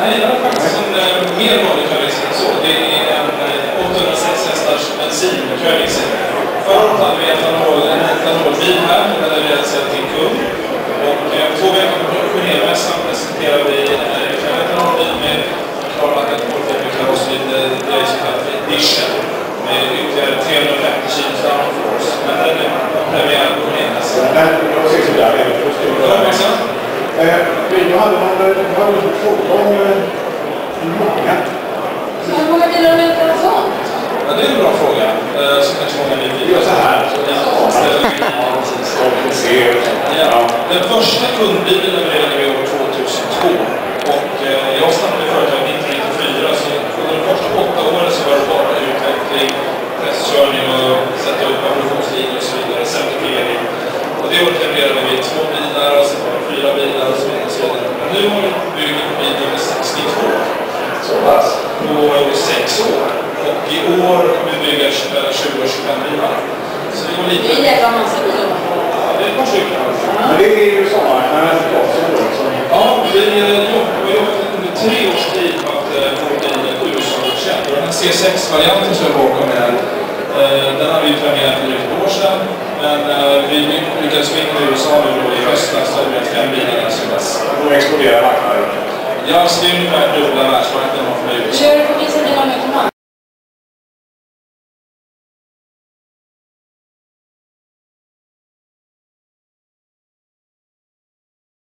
Nej, det är faktiskt en mer vanlig kvalitet än så. Det är en 806 hästars bensinkvalitet. Förra året hade vi en etanolbil här, den är levererad till kund. Och 2 veckor på Genèvemässan presenterar vi en etanolbil med klarlagt målfällig karosseri, det är så kallat för edition, med ytterligare 350 kilo downforce. Men den är premiär på Genèvemässan. Jag ser så där, jag förstår. Jag hade någon fråga om hur många. Hur många bilar har du inte en sån? Ja, det är en bra fråga. Så kanske många vill Gör så här. Ja. Den första kundbilen levererade vi år 2002. Och jag startade företaget 1994. Så under de första 8 åren så var det bara utveckling, testkörning och sätta upp produktionslinjer och så vidare, certifiering. Och det året levererade vi 2 bilar och sen var det 4 bilar och så vidare. Men nu har vi byggt en bil nummer 62. Så pass. På 6 år. Och i år kommer vi bygga 20-25 bilar. Så det går lite... Det är en jävla massa bilar. Ja, det är ett par stycken. Men det är ju sommarmarknaden också. Ja, vi har jobbat under 3 års tid på att få bilen USA-godkänd. Och den här C6-varianten som är bakom här, den har vi premierat för ett år sedan. Men vi lyckades vinna i USA nu i höstas så har vi 5 bilar i SUS. Då exploderar marknaden. Ja, så det är ungefär dubbla världsmarknaden man får ut. Kör du på vissa delar med kommand?